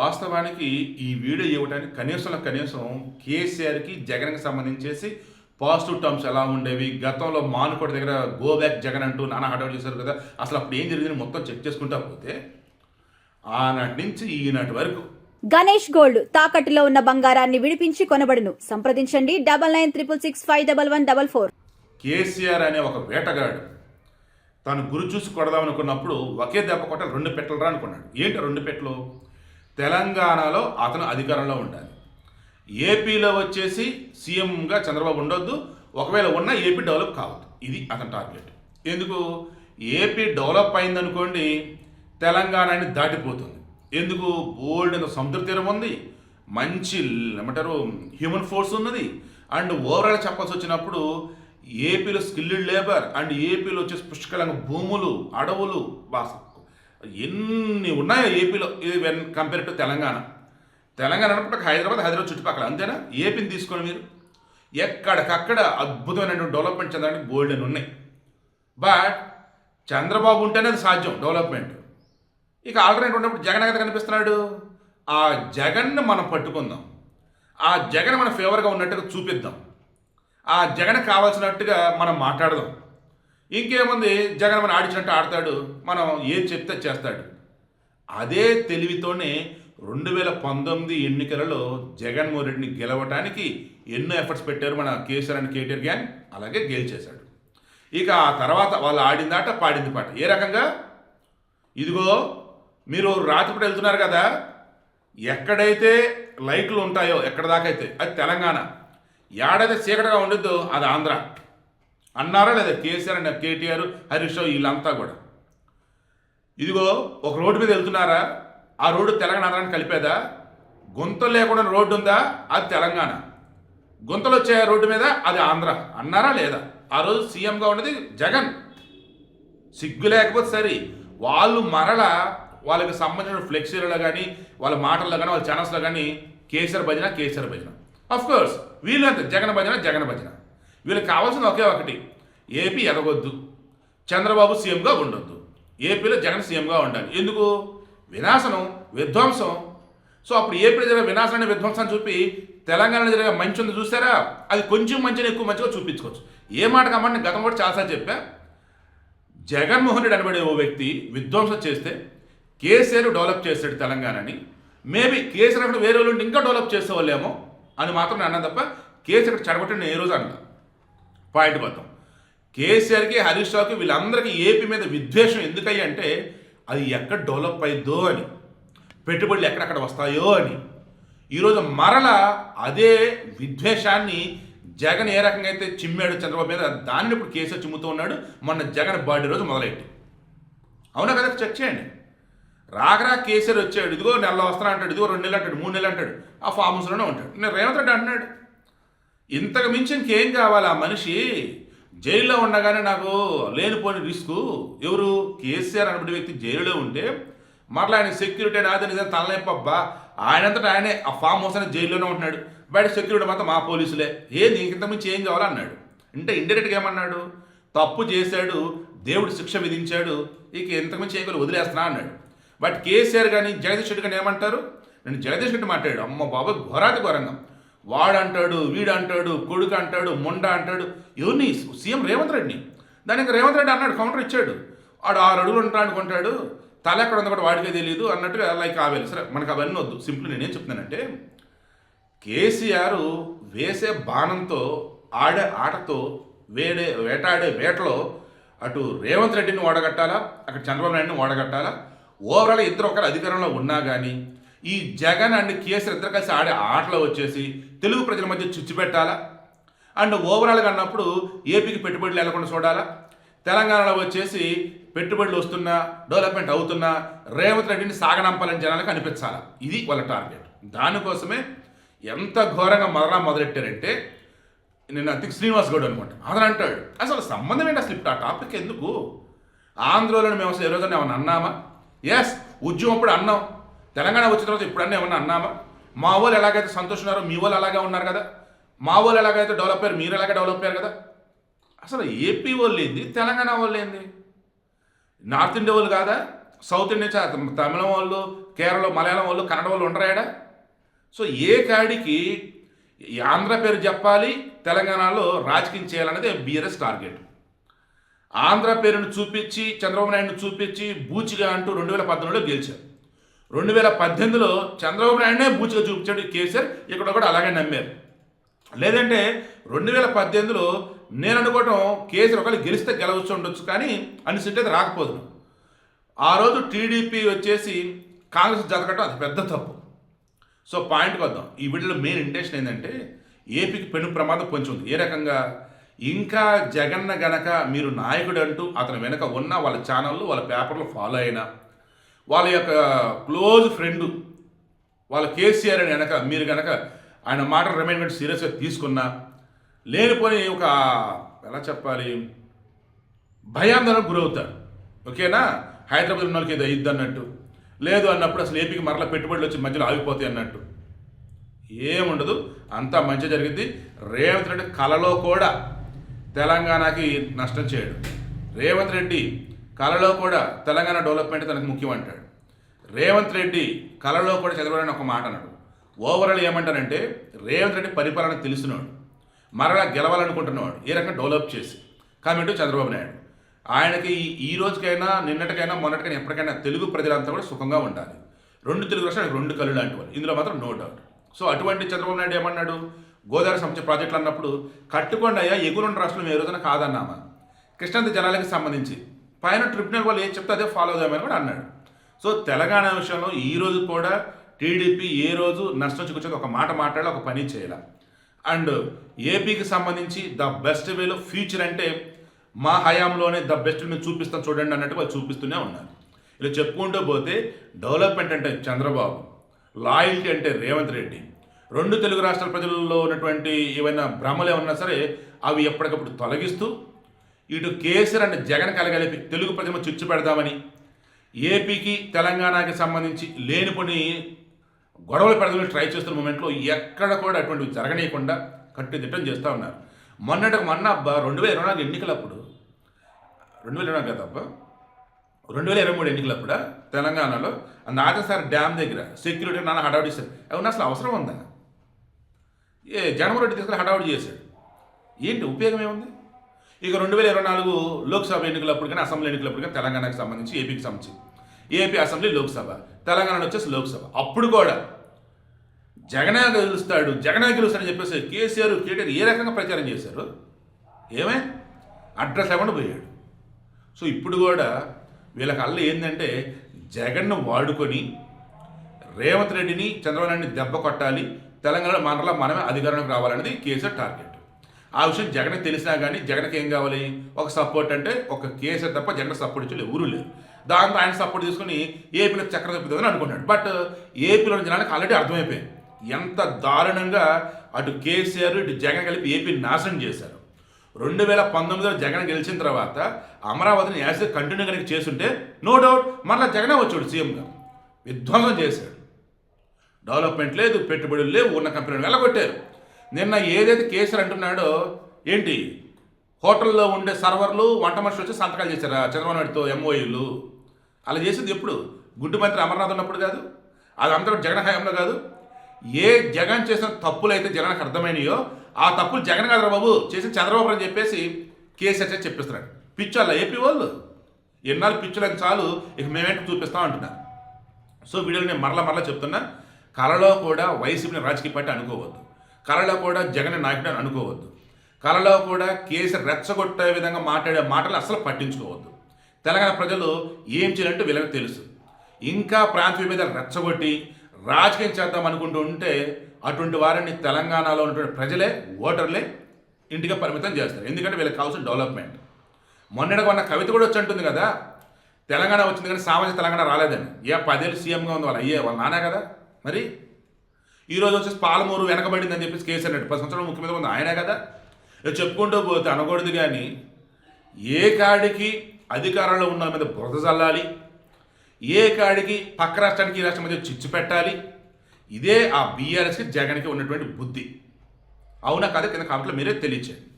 వాస్తవానికి ఈ వీడియో ఇవ్వడానికి కనీసం కేసీఆర్కి జగన్కి సంబంధించేసి పాజిటివ్ టర్మ్స్ ఎలా ఉండేవి, గతంలో మానుకోట దగ్గర గో బ్యాక్ జగన్ అంటూ నానా హడావుడి చేశారు కదా, అసలు అప్పుడు ఏం జరిగింది మొత్తం చెక్ చేసుకుంటా పోతే ఆనాటి నుంచి ఈనాటి వరకు గణేష్ గోల్డ్ తాకట్టులో ఉన్న బంగారాన్ని విడిపించి కొనబడును. సంప్రదించండి 9966651144. కేసీఆర్ అనే ఒక వేటగాడు తను గురి చూసి కొడదామనుకున్నప్పుడు ఒకే దెబ్బ కొట్ట 2 పెట్టలు రా అనుకున్నాడు. ఏంటి 2 పెట్టలు? తెలంగాణలో అతను అధికారంలో ఉండాలి, ఏపీలో వచ్చేసి సీఎంగా చంద్రబాబు ఉండొద్దు, ఒకవేళ ఉన్నా ఏపీ డెవలప్ కావద్దు. ఇది అతని టార్గెట్. ఎందుకు? ఏపీ డెవలప్ అయిందనుకోండి తెలంగాణని దాటిపోతుంది. ఎందుకు? బోల్డ్ అంత సముద్ర తీరం ఉంది, మంచి ఏమంటారు హ్యూమన్ ఫోర్స్ ఉన్నది. అండ్ ఓవరాల్ చెప్పాల్సి వచ్చినప్పుడు ఏపీలో స్కిల్డ్ లేబర్ అండ్ ఏపీలో వచ్చేసి పుష్కలంగా భూములు, అడవులు, ఎన్ని ఉన్నాయో ఏపీలో when compare to Telangana. Telangana అన్నప్పుడు హైదరాబాద్ చుట్టుపక్కల, అంతేనా? ఏపీని తీసుకొని మీరు ఎక్కడికక్కడ అద్భుతమైనటువంటి డెవలప్మెంట్ చెందడానికి బోల్డ్ అని ఉన్నాయి. బట్ చంద్రబాబు ఉంటేనే అది సాధ్యం డెవలప్మెంట్. ఇక ఆల్టర్నేట్ ఉన్నప్పుడు జగన్ కదా కనిపిస్తున్నాడు. ఆ జగన్ను మనం పట్టుకుందాం, ఆ జగన్ మన ఫేవర్గా ఉన్నట్టుగా చూపిద్దాం, ఆ జగన్ కావాల్సినట్టుగా మనం మాట్లాడదాం. ఇంకేముంది, జగన్ మనం ఆడించినట్టు ఆడతాడు, మనం ఏం చెప్తే చేస్తాడు. అదే తెలివితోనే 2019 ఎన్నికలలో జగన్మోహన్ రెడ్డిని గెలవటానికి ఎన్నో ఎఫర్ట్స్ పెట్టారు మన కేసీఆర్ అండ్ కేటీఆర్ గ్యాంగ్. అలాగే గెలిచేశాడు. ఇక ఆ తర్వాత వాళ్ళు ఆడిందాట పాడింది పాట. ఏ రకంగా? ఇదిగో మీరు రాత్రిపూట వెళ్తున్నారు కదా, ఎక్కడైతే లైట్లు ఉంటాయో ఎక్కడ దాకా అయితే అది తెలంగాణ, ఏడైతే చీకటిగా ఉండిద్దో అది ఆంధ్ర అన్నారా లేదా కేసీఆర్ అండ్ కేటీఆర్, హరీష్ రావు వీళ్ళంతా కూడా. ఇదిగో ఒక రోడ్డు మీద వెళ్తున్నారా, ఆ రోడ్డు తెలంగాణ ఆంధ్రాన్ని కలిపేదా? గుంతలు లేకుండా రోడ్డు ఉందా, అది తెలంగాణ. గుంతలు వచ్చే రోడ్డు మీద అది ఆంధ్ర అన్నారా లేదా? ఆ రోజు సీఎంగా ఉన్నది జగన్. సిగ్గు లేకపోతే సరే వాళ్ళు మరలా వాళ్ళకి సంబంధించిన ఫ్లెక్సీలలో కానీ వాళ్ళ మాటల్లో కానీ వాళ్ళ ఛానల్స్లో కానీ కేసీఆర్ భజన కోర్స్ వీళ్ళు అంతే, జగన్ భజన. వీళ్ళకి కావాల్సింది ఒకే ఒకటి, ఏపీ ఎదగొద్దు, చంద్రబాబు సీఎంగా ఉండొద్దు, ఏపీలో జగన్ సీఎంగా ఉండాలి. ఎందుకు? వినాశనం, విధ్వంసం. సో అప్పుడు ఏపీలో జరిగే వినాశనాన్ని విధ్వంసాన్ని చూపి తెలంగాణలో జరిగే మంచి ఉంది చూసారా, అది కొంచెం మంచిని ఎక్కువ మంచిగా చూపించుకోవచ్చు. ఏ మాట కమ్మంటే గతం కూడా చాలాసార్లు చెప్పా, జగన్మోహన్ రెడ్డి అనబడే ఓ వ్యక్తి విధ్వంసం చేస్తే కేసీఆర్ డెవలప్ చేస్తాడు తెలంగాణని. మేబీ కేసీఆర్ అక్కడ వేరే వాళ్ళు ఇంకా డెవలప్ చేసేవాళ్ళేమో అని మాత్రం నేను అన్నా తప్ప కేసీఆర్ చెడగొట్టి నేను ఏ రోజు అన్నా. పాయింట్ పోతాం. కేసీఆర్కి, హరీష్ రావుకి వీళ్ళందరికీ ఏపీ మీద విద్వేషం ఎందుకయ్యి అంటే అది ఎక్కడ డెవలప్ అయిద్దో అని, పెట్టుబడులు ఎక్కడెక్కడ వస్తాయో అని. ఈరోజు మరలా అదే విద్వేషాన్ని జగన్ ఏ రకంగా అయితే చిమ్మాడు చంద్రబాబు మీద, దానిని ఇప్పుడు కేసీఆర్ చిమ్ముతూ ఉన్నాడు. మొన్న జగన్ బర్త్డే రోజు మొదలెట్టి. అవునా కదా? చెక్ చేయండి. రాకరా కేసీఆర్ వచ్చాడు, ఇదిగో నెలలో వస్తాను అంటాడు, ఇదిగో 2 నెలలు అంటాడు, 3 నెలలు అంటాడు, ఆ ఫామ్ హౌస్లోనే ఉంటాడు. నేను రేవంత్ రెడ్డి అంటున్నాడు. ఇంతకు మించి ఇంకేం కావాలి? ఆ మనిషి జైల్లో ఉండగానే నాకు లేనిపోని రిస్కు. ఎవరు? కేసీఆర్ అనబడి వ్యక్తి జైలులో ఉంటే మరలా ఆయన సెక్యూరిటీ నాది నిజంగా తలనొప్పబ్బా, ఆయనంతటా ఆయనే ఆ ఫామ్ హౌస్ అనేది జైల్లోనే ఉంటున్నాడు, బయట సెక్యూరిటీ మాత్రం మా పోలీసులే, నీకు ఇంతకుమించి ఏం కావాలన్నాడు. అంటే ఇండైరెక్ట్గా ఏమన్నాడు? తప్పు చేశాడు, దేవుడు శిక్ష విధించాడు, ఇక ఇంతకుమించి ఏం కావాలి వదిలేస్తున్నా అన్నాడు. బట్ కేసీఆర్ కానీ జగదీష్ రెడ్డి కానీ ఏమంటారు? నేను జగదీష్ రెడ్డి మాట్లాడాడు, అమ్మ బాబా ఘోరాతి ఘోరంగా వాడంటాడు, వీడంటాడు, కొడుకు అంటాడు, మొండ అంటాడు. ఎవరిని? సీఎం రేవంత్ రెడ్డిని. దానికి రేవంత్ రెడ్డి అన్నాడు, కౌంటర్ ఇచ్చాడు. వాడు 6 అడుగులు ఉంటాడు అనుకుంటాడు, తల ఎక్కడ ఉందో కూడా వాడికే తెలియదు అన్నట్టుగా లైక్ ఆవేలు. సరే మనకు అవన్నీ వద్దు. సింపుల్ నేనేం చెప్తున్నానంటే కేసీఆర్ వేసే బాణంతో ఆడే ఆటతో వేటాడే వేటలో అటు రేవంత్ రెడ్డిని ఓడగట్టాలా, అక్కడ చంద్రబాబు నాయుడిని ఓడగట్టాలా. ఓవరాల్ ఇద్దరు ఒకరు అధికారంలో ఉన్నా కానీ ఈ జగన్ అండ్ కేసీఆర్ ఇద్దరు కలిసి ఆడే ఆటలో వచ్చేసి తెలుగు ప్రజల మధ్య చిచ్చు పెట్టాలా. అండ్ ఓవరాల్గా అన్నప్పుడు ఏపీకి పెట్టుబడులు వెళ్లకుండా చూడాలా, తెలంగాణలో వచ్చేసి పెట్టుబడులు వస్తున్నా డెవలప్మెంట్ అవుతున్నా రేవంత్ రెడ్డిని సాగనంపాలని జనాలకు అనిపించాలా. ఇది వాళ్ళ టార్గెట్. దానికోసమే ఎంత ఘోరంగా మొదలెట్టారంటే నేను అతికి శ్రీనివాస్ గౌడ్ అనుకుంటా అతను అంటాడు, అసలు సంబంధం ఏంటి అసలు ఇప్పుడు ఆ టాపిక్ ఎందుకు? ఆంధ్రలో మేము అసలు ఏ రోజున ఏమన్నా అన్నామా? ఎస్, ఉద్యమం అప్పుడు అన్నాం, తెలంగాణ వచ్చిన తర్వాత ఇప్పుడన్నా ఏమన్నా అన్నామా? మా వాళ్ళు ఎలాగైతే సంతోషున్నారో మీ వాళ్ళు అలాగే ఉన్నారు కదా, మా వాళ్ళు ఎలాగైతే డెవలప్ అయ్యారు మీరు ఎలాగే డెవలప్ అయ్యారు కదా. అసలు ఏపీ వాళ్ళు ఏంది, తెలంగాణ వాళ్ళు ఏంది, నార్త్ ఇండియా వాళ్ళు కాదా, సౌత్ ఇండియా తమిళం వాళ్ళు, కేరళ మలయాళం వాళ్ళు కన్నడ వాళ్ళు ఉండరాయడా? సో ఏ కాడికి ఈ ఆంధ్ర పేరు చెప్పాలి, తెలంగాణలో రాజకీయం చేయాలనేది బీఆర్ఎస్ టార్గెట్. ఆంధ్ర పేరును చూపించి చంద్రబాబు నాయుడుని చూపించి బూచిగా అంటూ 2014లో గెలిచారు. 2018లో చంద్రబాబు నాయుడునే బూచిగా చూపించాడు కేసీఆర్. ఇక్కడ కూడా అలాగే నమ్మారు. లేదంటే 2018లో నేను అనుకోవటం కేసీఆర్ ఒకవేళ గెలిస్తే గెలవచ్చు ఉండొచ్చు, కానీ అన్ని సీట్లు అయితే రాకపోదు. ఆ రోజు టీడీపీ వచ్చేసి కాంగ్రెస్ జతకట్టడం అది పెద్ద తప్పు. సో పాయింట్కి వద్దాం. ఈ వీడియోలో మెయిన్ ఇంటెన్షన్ ఏంటంటే ఏపీకి పెను ప్రమాదం పొంచి ఉంది. ఏ రకంగా? ఇంకా జగన్న గనక మీరు నాయకుడు అంటూ అతని వెనక ఉన్న వాళ్ళ ఛానళ్ళు, వాళ్ళ పేపర్లు ఫాలో అయినా, వాళ్ళ యొక్క క్లోజ్ ఫ్రెండ్ వాళ్ళ కేసీఆర్ అని వెనక మీరు కనుక ఆయన మాట రిమైండ్మెంట్ సీరియస్గా తీసుకున్నా, లేనిపోని ఒక ఎలా చెప్పాలి భయాందోళనకు గురవుతారు. ఓకేనా? హైదరాబాద్ ఉన్న వాళ్ళకి ఏదో అయ్యిద్ది అన్నట్టు, లేదు అన్నప్పుడు అసలు ఏపీకి మరలా పెట్టుబడులు వచ్చి మధ్యలో ఆగిపోతాయి అన్నట్టు ఏముండదు. అంతా మంచి జరిగింది. రేవంత్ రెడ్డి కలలో కూడా తెలంగాణకి నష్టం చేయడు. రేవంత్ రెడ్డి కలలో కూడా తెలంగాణ డెవలప్మెంట్ తనకు ముఖ్యం అంటాడు. రేవంత్ రెడ్డి కలలో కూడా చంద్రబాబు నాయుడు ఒక మాట అన్నాడు. ఓవరాల్ ఏమంటారంటే రేవంత్ రెడ్డి పరిపాలన తెలిసినవాడు, మరలా గెలవాలనుకుంటున్నవాడు, ఏ రకంగా డెవలప్ చేసి కామెంటు చంద్రబాబు నాయుడు. ఆయనకి ఈ రోజుకైనా నిన్నటికైనా మొన్నటికైనా ఎప్పటికైనా తెలుగు ప్రజలంతా కూడా సుఖంగా ఉండాలి. 2 తెలుగు రాష్ట్రాలు 2 కళ్ళు లాంటి వాళ్ళు, ఇందులో మాత్రం నో డౌట్. సో అటువంటి చంద్రబాబు నాయుడు ఏమన్నాడు? గోదావరి సంబంధించిన ప్రాజెక్టులు అన్నప్పుడు కట్టుకోండి అయ్యా, ఎగురున్న రాష్ట్రం ఏ రోజున కాదన్నామా? కృష్ణానది జలాలకి సంబంధించి పైన ట్రిబ్యునల్ వాళ్ళు ఏం చెప్తే అదే ఫాలో అవుదామని కూడా అన్నాడు. సో తెలంగాణ విషయంలో ఈ రోజు కూడా టీడీపీ ఏ రోజు నష్టం చిక్కుతుంది ఒక మాట మాట్లాడాలి, ఒక పని చేయాలి. అండ్ ఏపీకి సంబంధించి ద బెస్ట్ వేలో ఫ్యూచర్ అంటే మా హయాంలోనే ద బెస్ట్ మేము చూపిస్తాం చూడండి అన్నట్టు వాళ్ళు చూపిస్తూనే ఉన్నారు. ఇలా చెప్పుకుంటూ పోతే డెవలప్మెంట్ అంటే చంద్రబాబు, లాయల్టీ అంటే రేవంత్ రెడ్డి, 2 తెలుగు రాష్ట్రాల ప్రజల్లో ఉన్నటువంటి ఏవైనా భ్రమలు ఏమన్నా సరే అవి ఎప్పటికప్పుడు తొలగిస్తూ ఇటు కేసీఆర్ అంటే జగన్ కలగలిపి తెలుగు ప్రజలు చిచ్చు పెడదామని ఏపీకి తెలంగాణకి సంబంధించి లేనిపోని గొడవలు పెడదామని ట్రై చేస్తున్న మూమెంట్లో ఎక్కడ కూడా అటువంటివి జరగనీయకుండా కట్టుదిట్టం చేస్తూ ఉన్నారు. మొన్న 2024 ఎన్నికలప్పుడు 2024 కదబ్బా 2023 ఎన్నికలప్పుడు తెలంగాణలో నాగసారి డ్యామ్ దగ్గర సెక్యూరిటీ నాన్న హడావుడి చేశారు. అవునా అసలు అవసరం ఉందా? జగన్మోహన్ రెడ్డి తీసుకుని హడావుడి చేశాడు. ఏంటి ఉపయోగం ఏముంది? ఇక 2024 లోక్సభ ఎన్నికలప్పుడు కానీ అసెంబ్లీ ఎన్నికలప్పుడు కానీ తెలంగాణకు సంబంధించి ఏపీకి సంబంధించి ఏపీ అసెంబ్లీ లోక్సభ, తెలంగాణలో వచ్చేసి లోక్సభ. అప్పుడు కూడా జగనే గెలుస్తాడని చెప్పేసి కేసీఆర్ కేటీఆర్ ఏ రకంగా ప్రచారం చేశారు? ఏమే అడ్రస్ లేకుండా పోయాడు. సో ఇప్పుడు కూడా వీళ్ళకి అల్ల ఏంటంటే జగన్ను వాడుకొని రేవంత్ రెడ్డిని చంద్రబాబు నాయుడిని దెబ్బ కొట్టాలి, తెలంగాణలో మనమే అధికారంలోకి రావాలనేది కేసీఆర్ టార్గెట్. ఆ విషయం జగన్కి తెలిసినా కానీ జగన్కి ఏం కావాలి? ఒక సపోర్ట్ అంటే ఒక కేసీఆర్ తప్ప జగన్ సపోర్ట్ ఇచ్చి ఎవరూ లేరు. దాంతో ఆయన సపోర్ట్ తీసుకుని ఏపీలో చక్ర తప్పుతుందని అనుకున్నాడు. బట్ ఏపీలోని జనానికి ఆల్రెడీ అర్థమైపోయింది ఎంత దారుణంగా అటు కేసీఆర్ ఇటు జగన్ కలిపి ఏపీని నాశనం చేశారు. 2019లో జగన్ గెలిచిన తర్వాత అమరావతిని యాజ్ కంటిన్యూ కనుక చేస్తుంటే నో డౌట్ మరలా జగనే వచ్చాడు సీఎంగా. విధ్వంసం చేశాడు. డెవలప్మెంట్ లేదు, పెట్టుబడులు లేవు, ఉన్న కంపెనీలు వెళ్ళగొట్టారు. నిన్న ఏదైతే కేసీఆర్ అంటున్నాడో ఏంటి హోటల్లో ఉండే సర్వర్లు వంట మనుషులు వచ్చి సంతకాలు చేశారా చంద్రబాబు నాయుడుతో ఎంఓయూలు? అలా చేసింది ఎప్పుడు? గుడ్డు మంత్రి అమర్నాథ్ ఉన్నప్పుడు కాదు, అదంతా జగన్ హయాంలో కాదు. ఏ జగన్ చేసిన తప్పులు అయితే జగన్కి అర్థమైనాయో ఆ తప్పులు జగన్ కాదురా బాబు చేసిన చంద్రబాబు అని చెప్పేసి కేసీఆర్ చెప్పిస్తున్నాడు. పిచ్చోళ్ళ ఏపీ వాళ్ళు ఎన్నాళ్ళు పిచ్చులని చాలు, ఇక మేమేంటి చూపిస్తాం అంటున్నారు. సో వీడియోలో నేను మరలా చెప్తున్నా, కళలో కూడా వైసీపీని రాజకీయ పార్టీ అనుకోవద్దు, కళలో కూడా జగన్ నాయకుడు అనుకోవద్దు, కళలో కూడా కేసీఆర్ రెచ్చగొట్టే విధంగా మాట్లాడే మాటలు అసలు పట్టించుకోవద్దు. తెలంగాణ ప్రజలు ఏం చేయాలంటే వీళ్ళకి తెలుసు. ఇంకా ప్రాంతీయ విభేదాలు రెచ్చగొట్టి రాజకీయం చేద్దాం అనుకుంటూ ఉంటే అటువంటి వారిని తెలంగాణలో ఉన్నటువంటి ప్రజలే ఓటర్లే ఇంటిగా పరిమితం చేస్తారు. ఎందుకంటే వీళ్ళకి కావాల్సిన డెవలప్మెంట్. మొన్నటి కొన్న కవిత కూడా వచ్చి అంటుంది కదా, తెలంగాణ వచ్చింది కానీ సామాజిక తెలంగాణ రాలేదని. 10 ఏళ్ళు సీఎంగా ఉంది వాళ్ళ నానే కదా. మరి ఈరోజు వచ్చేసి పాలమూరు వెనకబడిందని చెప్పేసి కేసీఆర్ 10 సంవత్సరాలు ముఖ్యమంత్రి ఉంది ఆయనే కదా. చెప్పుకుంటూ పోతే అనకూడదు కానీ ఏ కాడికి అధికారంలో ఉన్న మీద బురద చల్లాలి, ఏ కాడికి పక్క రాష్ట్రానికి ఈ రాష్ట్రం మధ్య చిచ్చు పెట్టాలి, ఇదే ఆ బీఆర్ఎస్కి జగన్కి ఉన్నటువంటి బుద్ధి. అవునా కదా? కింద కామెంట్లో మీరే తెలియచేయండి.